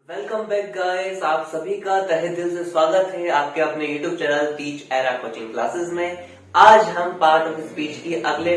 Welcome back guys, आप सभी का तहे दिल से स्वागत है आपके अपने YouTube channel teach era coaching classes में। आज हम पार्ट ऑफ स्पीच की अगले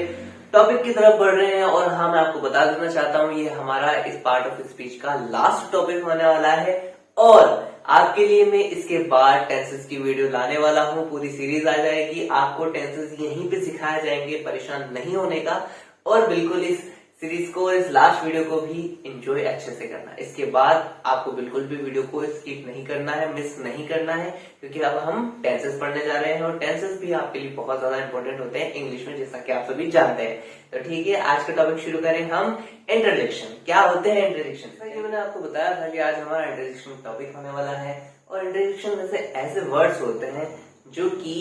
टॉपिक की तरफ बढ़ रहे हैं और हाँ, मैं आपको बता देना चाहता हूँ ये हमारा इस पार्ट ऑफ स्पीच का लास्ट टॉपिक होने वाला है और आपके लिए मैं इसके बाद टेंसेस की वीडियो लाने वाला हूँ। पूरी सीरीज आ जाएगी, आपको टेंसेस यहीं पे सिखाए जाएंगे, परेशान नहीं होने का और बिल्कुल इस सीरीज को, इस लास्ट वीडियो को भी एंजॉय अच्छे से करना। इसके बाद आपको बिल्कुल भी वीडियो को स्किप नहीं करना है, मिस नहीं करना है, क्योंकि अब हम टेंसेस पढ़ने जा रहे हैं और टेंसेस भी आपके लिए बहुत ज्यादा इंपॉर्टेंट होते हैं इंग्लिश में, जैसा कि आप सभी जानते हैं। तो ठीक है, आज का टॉपिक शुरू करें हम। इंट्रोडक्शन क्या होते हैं? इंट्रोडक्शन, जैसा कि मैंने आपको बताया था कि आज हमारा इंट्रोडक्शन टॉपिक होने वाला है और इंट्रोडक्शन जैसे ऐसे वर्ड्स होते हैं जो कि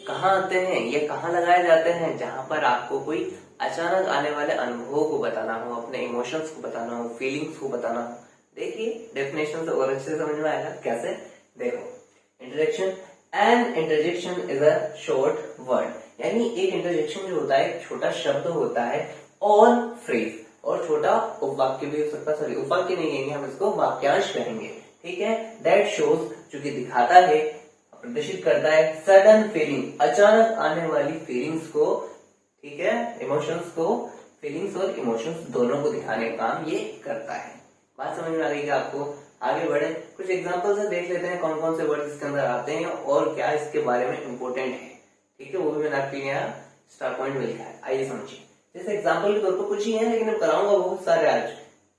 कहाँ आते हैं या कहाँ लगाए जाते हैं, जहां पर आपको कोई अचानक आने वाले अनुभवों को बताना हो, अपने इमोशंस को बताना हो, फीलिंग्स को बताना हो। देखिए डेफिनेशन से और अच्छे से समझ में आएगा कैसे। देखो, interjection and interjection is a short word, यानी एक इंटरजेक्शन जो होता है एक छोटा शब्द होता है और फ्रेज, और छोटा उपवाक्य भी हो सकता है। सॉरी, उपवाक्य नहीं कहेंगे हम, इसको वाक्यांश कहेंगे। ठीक है, दैट शोज, जो कि दिखाता है, प्रदर्शित करता है सडन फीलिंग, अचानक आने वाली फीलिंग्स को। ठीक है, इमोशंस को, फीलिंग्स और इमोशंस दोनों को दिखाने का काम ये करता है। बात समझ में आ गई कि आपको? आगे बढ़े, कुछ एग्जांपल से देख लेते हैं कौन कौन से वर्ड इसके अंदर आते हैं और क्या इसके बारे में इम्पोर्टेंट है। ठीक है, वो भी मैंने आपके यहाँ स्टार पॉइंट में लिखा है, आइए समझिए। जैसे एग्जाम्पल के तौर पर कुछ ही है, लेकिन मैं कराऊंगा बहुत सारे, आज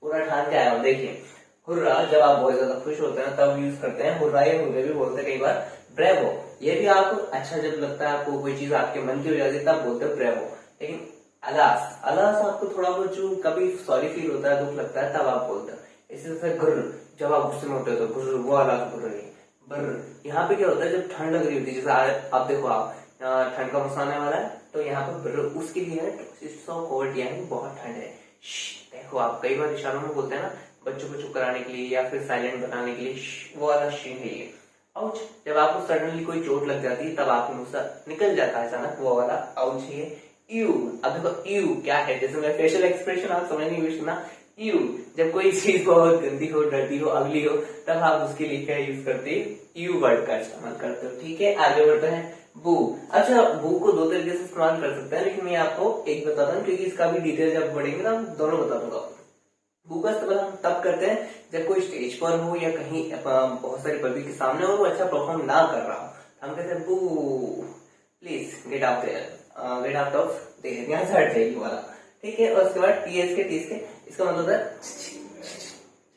पूरा ठान के आया हूँ। देखिए, हुर्रा, जब आप बहुत ज्यादा खुश होते हैं तब यूज करते हैं हुर्रा, या हुर्रे भी बोलते हैं कई बार। ब्रेवो, ये भी आपको अच्छा जब लगता है, आपको कोई चीज आपके मन की हो जाती है तब बोलते हैं ब्रेवो। लेकिन अलास, अलास आपको थोड़ा बहुत जो कभी सॉरी फील होता है, दुख लगता है, तब आप बोलते हैं। इसी तरह गुर्र, जब आप गुस्से में होते हो तो गुर्र, वो अलास गुर्र है। बर्र, यहाँ पे क्या होता है जब ठंड लग रही होती है, जैसे आप देखो, आप ठंड का मौसम आने वाला है तो यहाँ पर ब्रर उसके लिए है, सो कोल्ड, यानी बहुत ठंड है। देखो, आप कई बार इशारों में बोलते हैं ना, बच्चों को चुप कराने के लिए या फिर साइलेंट बनाने के लिए, वो वाला शी है ये। आउच, जब आपको सडनली कोई चोट लग जाती है तब आपके मुंह से निकल जाता है अचानक, वो वाला आउच है। यू, अब देखो यू क्या है, जैसे मैं फेशियल एक्सप्रेशन आप समझ नहीं यूज करना। यू, जब कोई चीज बहुत गंदी हो, डर्टी हो, अगली हो, तब आप उसके लिए क्या यूज करते हैं? यू वर्ड का इस्तेमाल करते हो। ठीक है, आगे बढ़ते हैं। बू, अच्छा, बू को दो तरीके से इस्तेमाल कर सकते हैं, लेकिन मैं आपको एक बताता हूँ क्योंकि इसका भी डिटेल जब बढ़ेंगे ना दोनों बता दूंगा। बू का इस्तेमाल हम तब करते हैं जब कोई स्टेज पर हो या कहीं बहुत सारी पब्लिक के सामने हो, वो अच्छा परफॉर्म ना कर रहा हो, हम कहते हैं boo, please get out there, get out of there, यहाँ से हट जाइए वाला। ठीक है, और उसके बाद टीएस के, इसका मतलब है।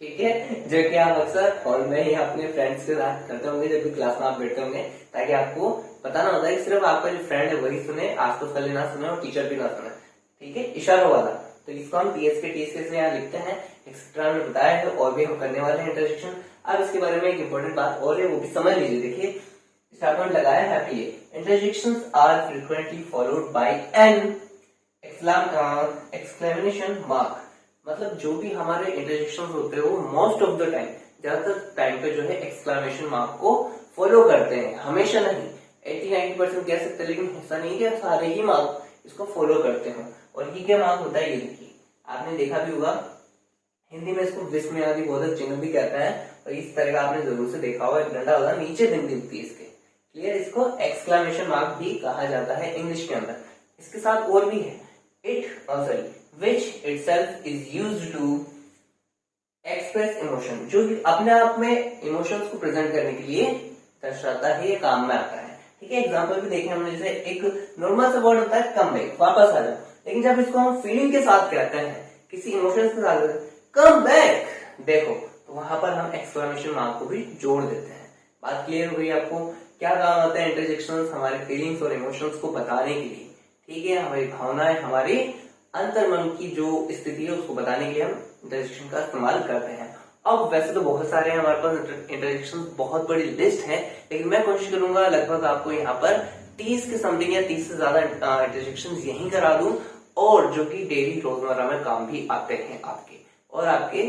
ठीक है, जो कि आप अक्सर हॉल में या अपने फ्रेंड्स के साथ करते होंगे जब भी क्लास में आप बैठते होंगे, ताकि आपको पता ना होता है कि सिर्फ आपका जो फ्रेंड है वही सुने, आसपास वाले ना सुने और टीचर भी ना सुने। ठीक है, इशारों वाला, तो इसको हम टीएस के से यहाँ लिखते हैं। एक्स्ट्रा में बताया है और भी हम करने वाले हैं इंटरजेक्शन। अब इसके बारे में एक इंपॉर्टेंट बात और है, वो भी समझ लीजिए। देखिए, स्टार पॉइंट लगाया है आपके लिए। Interjections are frequently followed by an exclamation mark, मतलब जो भी हमारे इंटरजेक्शन होते हैं वो मोस्ट ऑफ द टाइम, ज्यादातर टाइम पे जो है एक्सक्लेमेशन मार्क को फॉलो करते हैं। हमेशा नहीं, 80-90% कह सकते हैं, लेकिन ऐसा नहीं कि सारे ही मार्क इसको फॉलो करते हैं। और ये क्या मार्क होता है, ये देखिए, आपने देखा भी होगा, हिंदी में इसको विस्मय आदि बोधक चिन्ह भी कहता है, और इस तरह का आपने जरूर से देखा होगा, एक डंडा होगा, नीचे बिंदी होती है इसके। क्लियर, इसको एक्सक्लेमेशन मार्क भी कहा जाता है इंग्लिश के अंदर। इसके साथ और भी है, which itself is used to express emotion, जो अपने आप में इमोशंस को प्रेजेंट करने के लिए दर्शाता है, ये काम में आता है। ठीक है, एग्जांपल भी देखे हमने, जैसे एक नॉर्मल सा वर्ड होता है कम बैक, वापस आ जाओ, लेकिन जब इसको हम फीलिंग के साथ कहते हैं, किसी इमोशंस के साथ, कम बैक, देखो, तो वहां पर हम एक्सक्लेमेशन मार्क को भी जोड़ देते हैं। बात क्लियर हो गई आपको? क्या काम आता है इंटरजेक्शंस? हमारे फीलिंग्स और इमोशंस को बताने के लिए। ठीक है, हमारी भावनाएं, हमारी अंतर्मन की जो स्थिति है उसको बताने के लिए हम इंटरजेक्शन का इस्तेमाल करते हैं। अब वैसे तो बहुत सारे हैं हमारे पास इंटरजेक्शन, बहुत बड़ी लिस्ट है, लेकिन मैं कोशिश करूंगा लगभग आपको यहाँ पर 30 के समथिंग या 30 से ज्यादा इंटरजेक्शन यही करा दूं, और जो कि डेली रोजमर्रा में काम भी आते हैं आपके, और आपके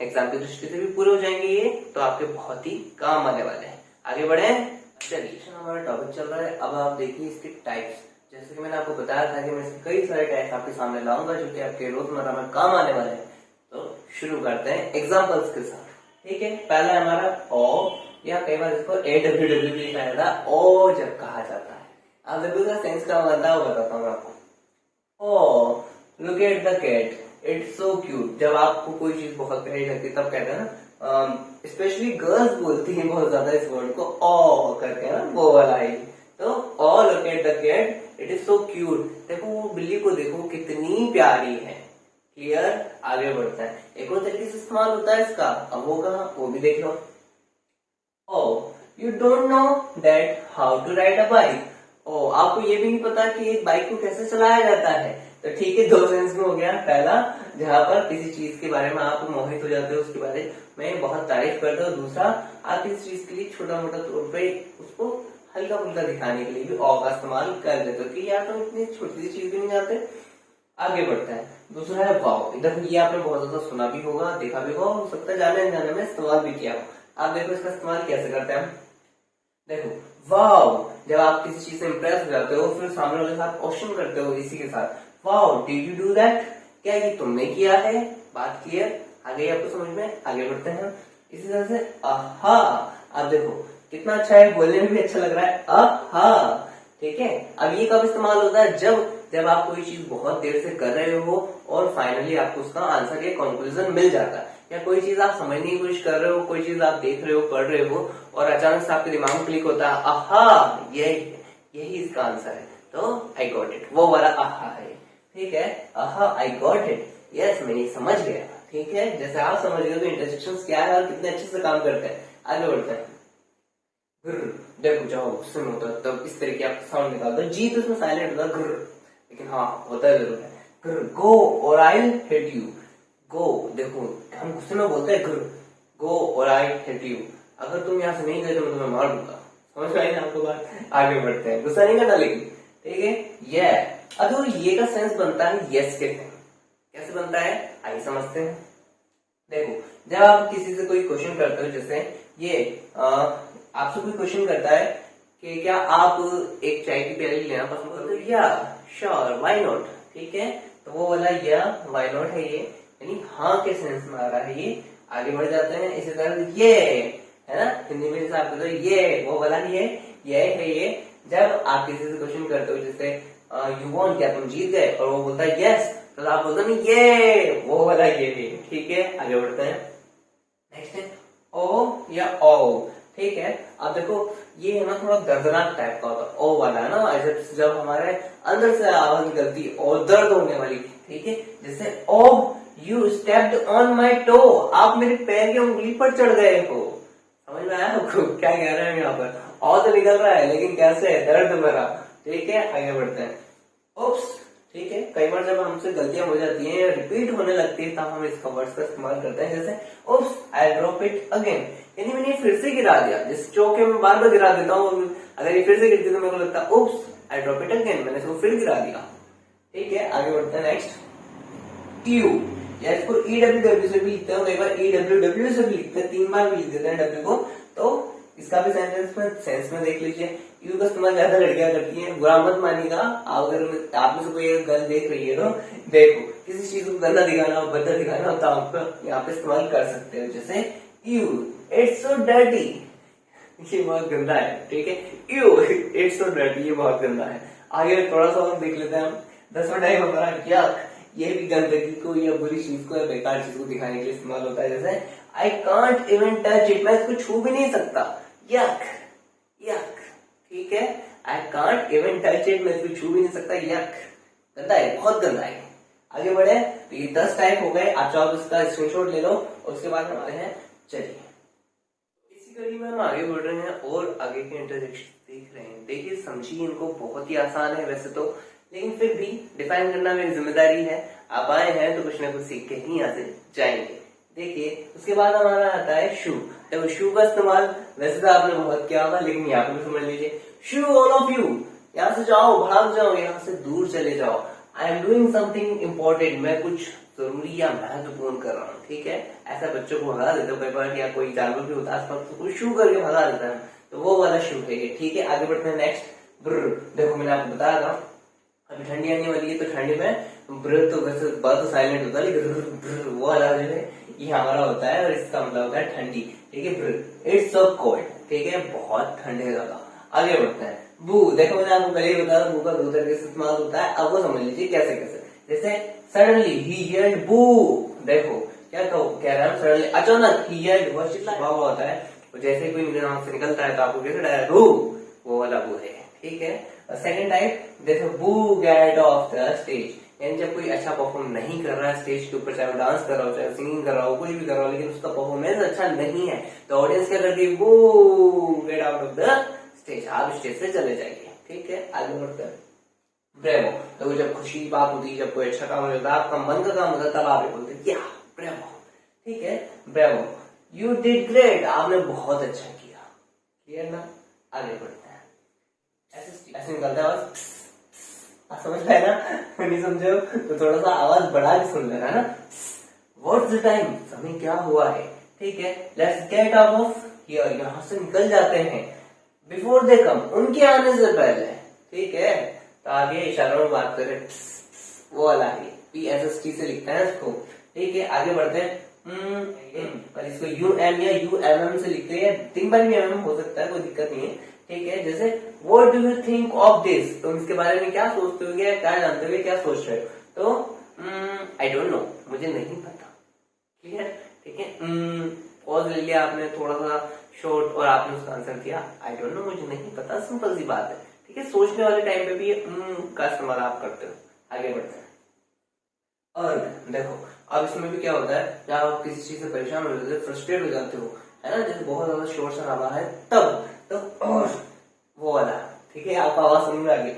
एग्जाम की दृष्टि से भी पूरे हो जाएंगे ये, तो आपके बहुत ही काम आने वाले हैं। आगे बढ़े, चलिए, हमारा टॉपिक चल रहा है। अब आप देखिए इसके टाइप्स, जैसे कि मैंने आपको बताया था कि मैं इसके कई सारे टाइप्स आपके सामने लाऊंगा जो कि आपके रोजमर्रा में काम आने वाले हैं। तो शुरू करते हैं एग्जांपल्स के साथ। ठीक है, पहला है हमारा ओ, या कई बार इसको AWW भी लिखा जाता है, ओ जब कहा जाता है। अब देखो इसका सेंस क्या बनता है वो बताता हूँ आपको। Oh look at the cat, it's so cute. जब आपको कोई चीज बहुत प्यारी लगती है तब कहते हैं ना, स्पेशली गर्ल्स बोलती हैं बहुत ज्यादा इस वर्ड को ओ करके ना, वो वाला है। तो oh look at the cat, it is so cute. देखो वो बिल्ली को देखो कितनी प्यारी है। क्लियर, आगे बढ़ता है। एक और तरीके से इस्तेमाल होता है इसका, अब वो कहा वो भी देख लो। Oh you don't know that how to ride a bike. ओ आपको ये भी नहीं पता कि एक बाइक को कैसे चलाया जाता है। तो ठीक है, दो सेंस में हो गया। पहला जहां पर किसी चीज के बारे में आप मोहित हो जाते हो, उसके बारे में बहुत तारीफ करते हो। दूसरा आप किसी चीज के लिए छोटा मोटा तौर पे उसको हल्का फुल्का दिखाने के लिए भी ओ का इस्तेमाल कर देते हो कि यार तुम इतनी छोटी सी चीज भी नहीं जानते। आगे बढ़ता है, दूसरा है वाओ। इधर ये आपने बहुत ज्यादा सुना भी होगा, देखा भी होगा, हो सकता है जाने जाने में इस्तेमाल भी किया हो। आप देखो इसका इस्तेमाल कैसे करते हैं। देखो वाओ, जब आप किसी चीज से इंप्रेस हो जाते हो, फिर सामने वाले के साथ क्वेश्चन करते हो इसी के साथ, wow did you do that, क्या ये तुमने किया है। बात क्लियर, आगे आपको समझ में। आगे बढ़ते हैं इसी तरह से आहा। अब देखो कितना अच्छा है, बोलने में भी अच्छा लग रहा है, आहा। ठीक है, अब ये कब इस्तेमाल होता है, जब आप कोई चीज बहुत देर से कर रहे हो और फाइनली आपको उसका आंसर या कंक्लूजन मिल जाता है, या कोई चीज आप समझने की कोशिश कर रहे हो, कोई चीज आप देख रहे हो, पढ़ रहे हो, और अचानक से आपके दिमाग में क्लिक होता है, आहा यही इसका आंसर है, तो आई गॉट इट, वो वाला आहा है। ठीक है, आहा आई गॉट इट, यस मैंने समझ गया। ठीक है, जैसे आप समझ गए तो इंटरसेक्शंस क्या है और कितने अच्छे से काम करते हैं। आगे बढ़ते हैं। देखो जब गुस्से में होता है तब इस तरह की आप साउंड निकालते हो, जी तो इसमें साइलेंट होता है घुर, लेकिन हाँ होता है जरूर है। गो और आई हिट यू। गो, देखो हम गुस्से में बोलते हैं घुर, गो और आई हिट यू। अगर तुम यहाँ से नहीं गए तो मैं तुम्हें मार दूंगा। समझ में आई ना आपको बात। आगे बढ़ते हैं, गुस्सा नहीं करना लेकिन। ठीक है, ये अब देखो ये का सेंस बनता है यस के सेंस। कैसे बनता है आइए समझते हैं। देखो जब आप किसी से कोई क्वेश्चन करते हो, जैसे ये आपसे कोई क्वेश्चन करता है कि क्या आप एक चाय की प्याली लेना पसंद करते हो, या श्योर व्हाई नॉट। ठीक है, तो वो वाला या व्हाई नॉट है ये, यानी हाँ के सेंस में आ रहा है ये। आगे बढ़ जाते हैं, इसी तरह ये है ना, हिंदी में जैसे आप कहते हो ये, वो वाला ये है ये। जब आप किसी से क्वेश्चन करते हो, जैसे यू वॉन, क्या तुम जीत गए, और वो बोलता है यस, तो आप बोलते हो ये, वो वाला ये है। ठीक है, आगे बढ़ते हैं। नेक्स्ट है ओ या ओ। ठीक है, अब देखो ये है ना थोड़ा दर्दनाक टाइप का होता है, ओ वाला है ना, ऐसे जब हमारे अंदर से आवाज निकलती है और दर्द होने वाली। ठीक है, जैसे oh you stepped on my toe, आप मेरे पैर की उंगली पर चढ़ गए हो। समझ में आया आपको क्या कह रहे हैं यहाँ पर। ओ तो निकल रहा है लेकिन कैसे है, दर्द भरा। ठीक है, आगे बढ़ते हैं। ओप्स। ठीक है, कई बार जब हमसे गलतियां हो जाती हैं या रिपीट होने लगती है तब हम इसका वर्ड्स का इस्तेमाल करते हैं, जैसे oops I drop it again, यानी मैंने फिर से गिरा दिया। जिस चौके में बार बार गिरा देता हूँ, अगर ये फिर से गिरती तो मेरे को लगता है oops I drop it again, मैंने इसको फिर गिरा दिया। ठीक है, आगे बढ़ते हैं। नेक्स्ट यू, या इसको EWW से भी लिखते हैं, कई बार EWW से भी लिखते हैं, 3 बार भी लिख देते हैं W को। तो इसका भी सेंस में देख लीजिए। यू का इस्तेमाल ज्यादा लड़कियां करती हैं, बुरा मत मानिएगा। अगर आप में से कोई गर्ल देख रही है तो देखो, किसी चीज को गंदा दिखाना हो, बदला दिखाना हो तो आप यहाँ पे इस्तेमाल कर सकते हो। जैसे यू इट्स सो डर्टी, ये बहुत गंदा है। ठीक है, यू इट्स सो डर्टी, ये बहुत गंदा है। आगे थोड़ा सा और देख लेते हैं हम। 10वां टाइम हमारा यक, ये भी गंदगी को या बुरी चीज को या बेकार चीज को दिखाने के लिए इस्तेमाल होता है। जैसे I can't even touch it, मैं इसको छू भी नहीं सकता, यक यक। ठीक है, I can't even touch it, मैं इसको छू भी नहीं सकता, यक, गंदा है, बहुत गंदा है। आगे बढ़े, तो ये 10 टाइप हो गए। आप चाहो तो इसका स्क्रीनशॉट ले लो और उसके बाद हमारे हैं। चलिए इसी कड़ी में हम आगे बढ़ रहे हैं और आगे के इंटरजेक्शन देख रहे हैं। देखिए समझिए, इनको बहुत ही आसान है वैसे तो, लेकिन फिर भी डिफाइन करना मेरी जिम्मेदारी है। आप आए हैं तो कुछ ना कुछ सीख के ही यहाँ से जाएंगे। देखिए उसके बाद हमारा आता है शू। देखो शू का इस्तेमाल वैसे तो आपने बहुत किया होगा, लेकिन यहाँ पे भी समझ लीजिए। शू ऑल ऑफ यू, यहाँ से जाओ, भाग जाओ, यहाँ से दूर चले जाओ। I am doing something important, मैं कुछ जरूरी या महत्वपूर्ण कर रहा हूँ। ठीक है, ऐसा बच्चों को भगा देते हो कई बार, या कोई जानवर भी होता है आसपास तो कोई शू करके भगा देता है, तो वो वाला शू है ये। ठीक है, आगे बढ़ते हैं। नेक्स्ट ब्र। देखो मैंने आपको बताया था अभी ठंडी आने वाली है, तो ठंडी में ब्र तो वैसे बात तो साइलेंट होता है, लेकिन वो वाला जो है ये हमारा होता है और इसका मतलब होता है ठंडी, ठीक है। इट्स सो कोल्ड, ठीक है, बहुत ठंडे लगा। आगे बढ़ते हैं। बू, देखो मैंने आपको पहले ही बताया बू का दो तरीके से इस्तेमाल होता है, अब वो समझ लीजिए कैसे कैसे। जैसे सडनली ही हियर्ड बू, देखो क्या कह रहा है, सडनली अचानक ही हियर्ड बहुत चिल्लाया हुआ होता है, तो जैसे कोई मेरे नाम से निकलता है तो आपको कैसे डायरेक्ट बू, वो वाला बू है, ठीक है। और सेकंड टाइप जैसे बू गेट ऑफ द स्टेज, यानी जब कोई अच्छा परफॉर्म नहीं कर रहा है स्टेज के ऊपर, चाहे वो डांस कर रहा हो, चाहे सिंगिंग कर रहा हो, कुछ भी कर रहा हो, लेकिन उसका परफॉर्मेंस अच्छा नहीं है, तो ऑडियंस क्या करती है, बू gate out of the stage, आप स्टेज से चले जाइए, ठीक है। आगे बढ़ते हैं। ब्रेवो, तो जब खुशी की बात होती है, जब कोई अच्छा काम हो जाता है, आपका मन का काम होता है, तब आप ये बोलते हैं क्या, ब्रेवो, ठीक है। ब्रेवो, यू डिड ग्रेट, आपने बहुत अच्छा किया, क्लियर ना। आगे बढ़ते हैं। ऐसे निकलता है आवाज, आप समझ पाए ना, नहीं समझे हो तो थोड़ा सा आवाज बढ़ा के सुन लेना ना। व्हाट्स द टाइम, समय क्या हुआ है, ठीक है। Let's get out of here, यहाँ से निकल जाते हैं। बिफोर दे कम, उनके आने से पहले, ठीक है। तो आगे इशारों में बात करें, वो वाला है, PSST से लिखते हैं इसको, ठीक है। आगे बढ़ते हैं। पर इसको UM या UMM से लिखते हैं, 3 बार भी MM हो सकता है, कोई दिक्कत नहीं है, ठीक है। जैसे what do you think of this, तुम इसके बारे में क्या सोचते हो, क्या जानते हो, क्या सोच रहे हो, तो आई डोंट नो, मुझे नहीं पता, ठीक है, ठीक है। पॉज ले लिया आपने थोड़ा सा शॉर्ट और आपने उसका आंसर दिया, आई डोंट नो, मुझे नहीं पता, सिंपल सी बात है, ठीक है। सोचने वाले टाइम पे भी का इस्तेमाल आप करते हो। आगे बढ़ते हैं। और देखो अब इसमें भी क्या होता है, जब आप किसी चीज से परेशान हो जाते हो, फ्रस्ट्रेट हो जाते हो, है ना, जैसे बहुत ज्यादा शोर शराबा है, तब वो वाला, ठीक है, आपको आवाज सुन में आ गई,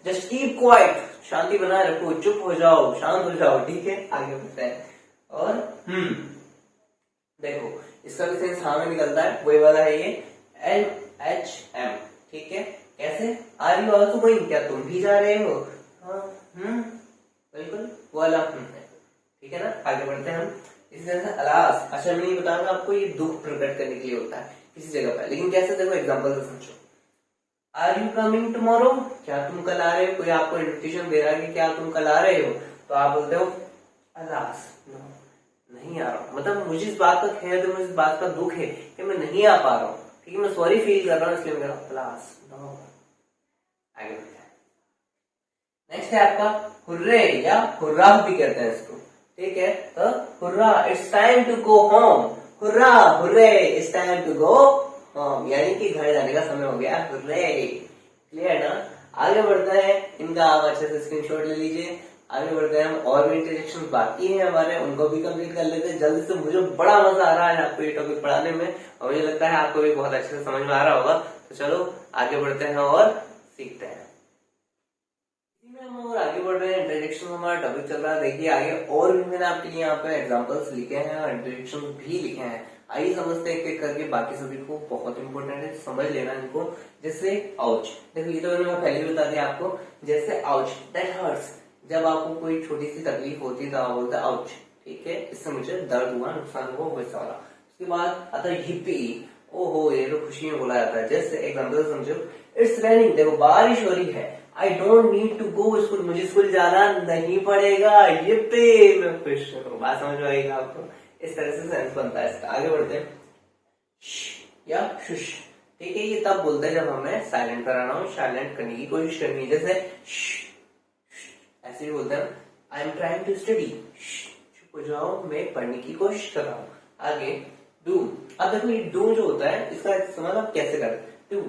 जस्ट कीप क्वाइट, शांति बनाए रखो, चुप हो जाओ, शांत हो जाओ, ठीक है। आगे बढ़ते हैं। और देखो इसका भी सेंस हाँ में निकलता है, वही वाला है ये, LHM, ठीक है। कैसे, आर यू ऑल्सो गोइंग, क्या तुम भी जा रहे हो, हाँ, बिल्कुल वाला, ठीक है ना। आगे बढ़ते हैं हम। इसी तरह से अलास, अच्छा मैं नहीं बताऊंगा आपको, ये दुख प्रकट करने के लिए होता है किसी जगह पर, लेकिन कैसे, देखो एग्जांपल से समझो। आर यू कमिंग टुमारो, क्या तुम कल आ रहे हो, कोई आपको इन्विटेशन दे रहा है कि क्या तुम कल आ रहे हो, तो आप बोलते हो अलास, नो, नहीं आ रहा हूं, मतलब मुझे इस बात का खेद है, मुझे इस बात का दुख है कि मैं नहीं आ पा रहा हूँ, ठीक है, मैं सॉरी फील कर रहा हूँ, इसलिए मैं कह रहा हूँ अलास, नो। आगे बढ़ते हैं। नेक्स्ट है आपका हुर्रे या हुर्रा भी कहते हैं इसको, ठीक है। तो hurrah, it's time to go home, hurrah, hurray, it's time to go home, यानी कि घर जाने का समय हो गया, हुर्रे, क्लियर ना। आगे बढ़ते हैं, इनका आप अच्छे से स्क्रीनशॉट ले लीजिए। आगे बढ़ते हैं हम, और भी इंटरजेक्शन बाकी हैं हमारे, उनको भी कंप्लीट कर लेते हैं जल्दी से। मुझे बड़ा मजा आ रहा है आपको ये टॉपिक पढ़ाने में, और मुझे लगता है आपको भी बहुत अच्छे से समझ में आ रहा होगा। तो चलो आगे बढ़ते हैं और सीखते हैं। हम और आगे बढ़ रहे हैं, इंटरजेक्शन हमारा टॉपिक चल रहा है। देखिए आगे और भी मैंने आपके लिए यहाँ पे एग्जांपल्स लिखे हैं और इंटरजेक्शन भी लिखे हैं। आइए समझते हैं एक एक करके, बाकी सभी को बहुत इंपॉर्टेंट है, समझ लेना इनको। जैसे आउच, देखो ये तो मैंने पहले ही बता दिया आपको। जैसे आउच, दैट हर्ट्स, जब आपको कोई छोटी सी तकलीफ होती है तो आप बोलते हैं आउच, ठीक है, इससे मुझे दर्द हुआ, नुकसान हुआ, वैसा वाला। उसके बाद आता है हिप्पी, ओहो, ये तो खुशी में बोला जाता है। जैसे एग्जाम्पल समझो, इट्स रेनिंग, देखो बारिश हो रही है, I don't need to go school, मुझे स्कूल जाना नहीं पड़ेगा, ये पे मैं खुश हूँ। बात समझ में आएगा आपको, इस तरह से सेंस बनता है इसका। आगे बढ़ते हैं। या शुश, ठीक है, ये तब बोलते हैं जब हमें साइलेंट कराना हो, साइलेंट करने की कोशिश करनी है। जैसे ऐसे भी बोलते हैं, I am trying to study, चुप हो जाओ, मैं पढ़ने की कोशिश कर रहा हूँ। आगे डू, अब देखो ये डू जो होता है, इसका इस्तेमाल आप कैसे करें। Do,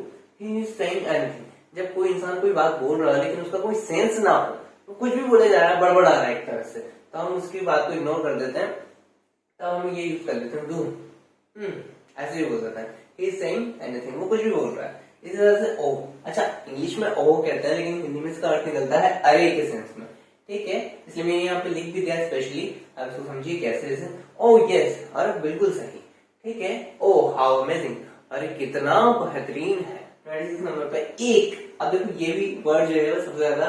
he is saying anything, जब कोई इंसान कोई बात बोल रहा है लेकिन उसका कोई सेंस ना हो, तो कुछ भी बोले जा रहा है, बड़बड़ा रहा है एक तरह से, तो हम उसकी बात को इग्नोर कर देते हैं, तब हम ये यूज कर देते हैं डू। ऐसे भी बोल सकते हैं, ही इज सेइंग एनीथिंग, वो कुछ भी बोल रहा है। इसी तरह से ओ, अच्छा इंग्लिश में ओ कहते हैं, लेकिन हिंदी में इसका अर्थ निकलता है अरे के सेंस में, ठीक है, इसलिए मैंने यहाँ पे लिख भी दिया स्पेशली, अब इसको समझिए कैसे। जैसे ओ यस, अरे बिल्कुल सही, ठीक है, ओ हाउ अमेजिंग, अरे कितना बेहतरीन है। 26 नंबर पे एक, अब देखो ये भी वर्ड जो है वो सबसे ज्यादा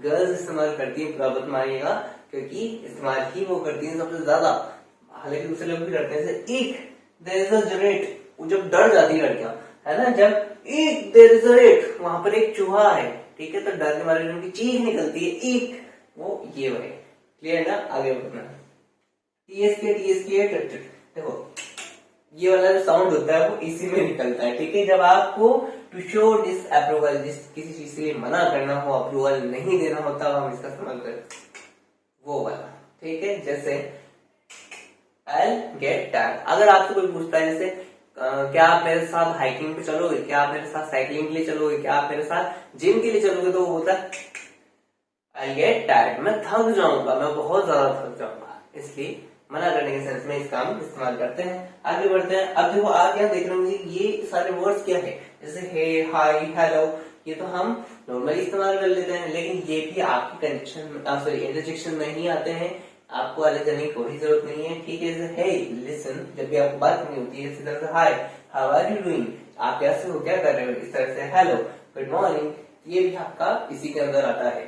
गर्ल्स इस्तेमाल करती है, बुरा मत मानिएगा, क्योंकि इस्तेमाल ही वो करती है सबसे ज्यादा, हालांकि दूसरे लोग भी करते हैं। जैसे एक, देयर इज अ जेरेट, जब डर जाती है लड़कियां, है ना, जब एक देयर इज अ रेट, वहां पर एक चूहा है, ठीक है, तो डर के मारे उनकी चीख निकलती है, एक, वो ये है, क्लियर ना। आगे बढ़ना, TSK देखो ये वाला जो साउंड होता है वो इसी में निकलता है, ठीक है। जब आपको टू शो डिसअप्रूवल, किसी चीज के लिए मना करना हो, अप्रूवल नहीं देना हो, तब हम इसका इस्तेमाल करते हैं, वो वाला, ठीक है। जैसे I'll get tired, अगर आपसे कोई पूछता है जैसे क्या आप मेरे साथ हाइकिंग पे चलोगे, क्या आप मेरे साथ साइकिलिंग के लिए चलोगे, क्या आप मेरे साथ जिम के लिए चलोगे, तो वो होता है I'll get tired, मैं थक जाऊंगा, मैं बहुत ज्यादा थक जाऊंगा। इसलिए मना करने के सेंस में इसका हम इस्तेमाल करते हैं। आगे बढ़ते हैं। अब देखो आप क्या देख रहे होंगे, ये सारे वर्ड्स क्या है, जैसे हे, हाय, हेलो, ये तो हम नॉर्मली इस्तेमाल कर लेते हैं, लेकिन ये भी आपकी इंटरजेक्शन में ही आते हैं, आपको अलग करने की कोई जरूरत नहीं है, ठीक है। जैसे हे, लिसन, जब भी आपको बात करनी होती है, इसी तरह से हाय, हाउ आर यू डूइंग, आप कैसे हो, क्या कर रहे हो, इस तरह से हेलो, गुड मॉर्निंग, ये भी आपका इसी के अंदर आता है।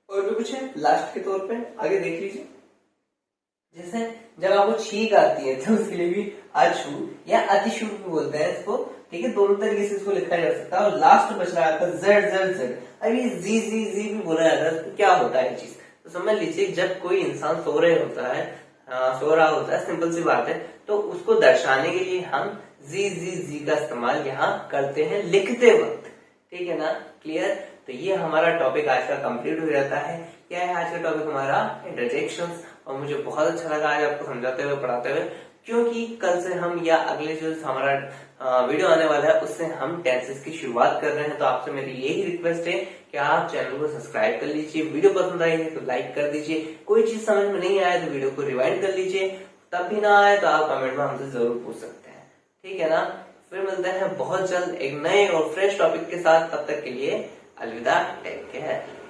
और भी कुछ है लास्ट के तौर पे, आगे देख लीजिए। जैसे जब आपको छींक आती है तो उसके लिए भी अछू या अतिशु भी बोलते हैं इसको, ठीक है। दोनों तरीके से इसको लिखा जा सकता है। और लास्ट बच रहा था जेड जेड जेड, अभी जी जी जी भी बोला जाता है, तो क्या होता है चीज, तो समझ लीजिए जब कोई इंसान सो रहा होता है, सिंपल सी बात है, तो उसको दर्शाने के लिए हम जी का इस्तेमाल यहाँ करते हैं लिखते वक्त, ठीक है ना, क्लियर। तो ये हमारा टॉपिक आज का कंप्लीट हो जाता है। क्या है आज का टॉपिक हमारा, इंटरजेक्शंस। और मुझे बहुत अच्छा लगा आज आपको समझाते हुए, पढ़ाते हुए, क्योंकि कल से हम या अगले जो हमारा वीडियो आने वाला है उससे हम टेंसेस की शुरुआत कर रहे हैं। तो आपसे मेरी यही रिक्वेस्ट है कि आप चैनल को सब्सक्राइब कर लीजिए, वीडियो पसंद आई है तो लाइक कर दीजिए, कोई चीज समझ में नहीं आए तो वीडियो को रिवाइंड कर लीजिए, तब भी ना आए तो आप कमेंट में हमसे जरूर पूछ सकते हैं, ठीक है ना। फिर मिलते हैं बहुत जल्द एक नए और फ्रेश टॉपिक के साथ, तब तक के लिए अलविदा, टेक केयर।